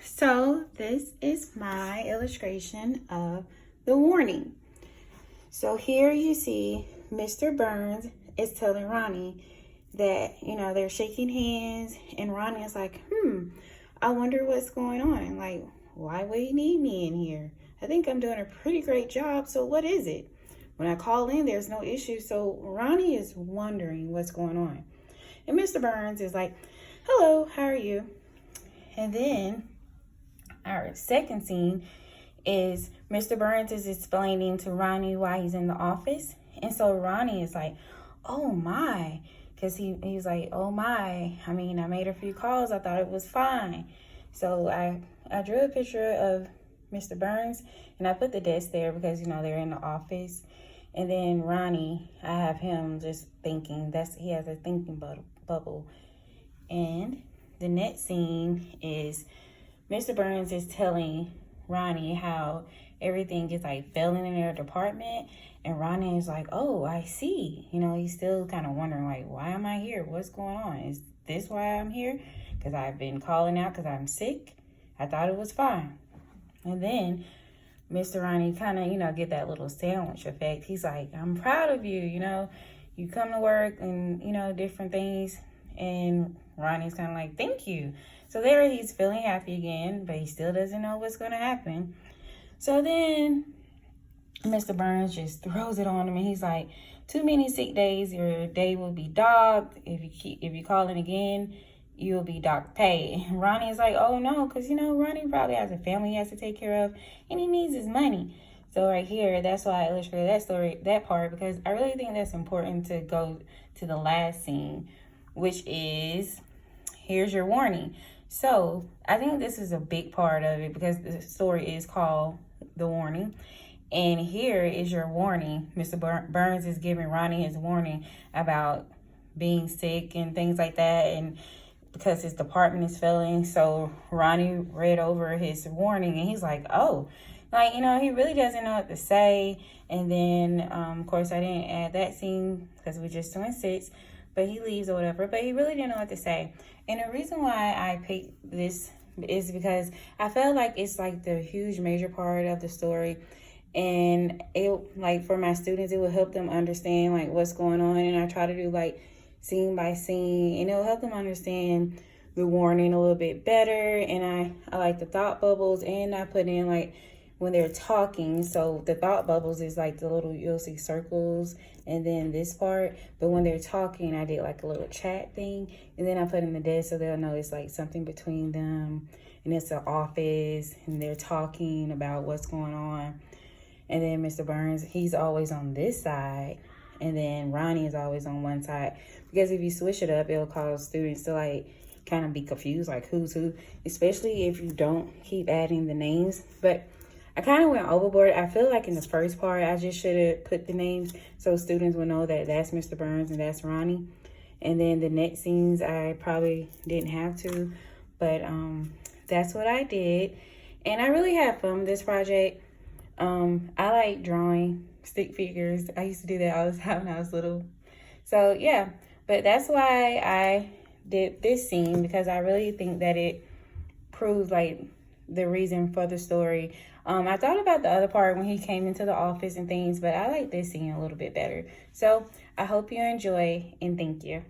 So this is my illustration of the warning. So here you see Mr. Burns is telling Ronnie that, they're shaking hands, and Ronnie is like, I wonder what's going on. Like, why would he need me in here? I think I'm doing a pretty great job, so what is it? When I call in, there's no issue, so Ronnie is wondering what's going on. And Mr. Burns is like, hello, how are you? And then our second scene is Mr. Burns is explaining to Ronnie why he's in the office. And so Ronnie is like, oh my, because he's like, oh my, I made a few calls, I thought it was fine. So I drew a picture of Mr. Burns, and I put the desk there because, they're in the office. And then Ronnie, I have him just thinking, he has a thinking bubble. And the next scene is Mr. Burns is telling Ronnie how everything is like failing in their department, and Ronnie is like, oh, I see. He's still kind of wondering, like, why am I here? What's going on? Is this why I'm here? Because I've been calling out because I'm sick. I thought it was fine. And then Mr. Ronnie kind of, get that little sandwich effect. He's like, I'm proud of you. You come to work and, different things. And Ronnie's kind of like, thank you. So there he's feeling happy again, but he still doesn't know what's going to happen. So then Mr. Burns just throws it on him, and he's like, too many sick days, your day will be docked. If you call in again, you'll be docked pay. And Ronnie is like, oh no, because Ronnie probably has a family he has to take care of, and he needs his money. So right here, that's why I illustrated that part, because I really think that's important to go to the last scene, which is, here's your warning. So I think this is a big part of it because the story is called The Warning. And here is your warning. Mr. Burns is giving Ronnie his warning about being sick and things like that, and because his department is failing. So Ronnie read over his warning, and he's like, oh, he really doesn't know what to say. And then, of course, I didn't add that scene because we're just doing six, but he leaves or whatever. But he really didn't know what to say. And the reason why I picked this is because I felt like it's like the huge major part of the story. And it, for my students, it will help them understand like what's going on. And I try to do like scene by scene, and it'll help them understand the warning a little bit better. And I like the thought bubbles, and I put in like when they're talking. So the thought bubbles is like the little, you'll see circles, and then this part. But when they're talking, I did like a little chat thing, and then I put in the desk so they'll know it's like something between them, and it's the office, and they're talking about what's going on. And then Mr. Burns, he's always on this side, and then Ronnie is always on one side. Because if you switch it up, it'll cause students to like kind of be confused, like who's who, especially if you don't keep adding the names. But I kind of went overboard. I feel like in this first part, I just should have put the names so students would know that that's Mr. Burns and that's Ronnie. And then the next scenes, I probably didn't have to, but that's what I did. And I really had fun with this project. I like drawing stick figures. I used to do that all the time when I was little. So yeah, but that's why I did this scene, because I really think that it proves like the reason for the story. I thought about the other part when he came into the office and things, but I like this scene a little bit better. So I hope you enjoy, and thank you.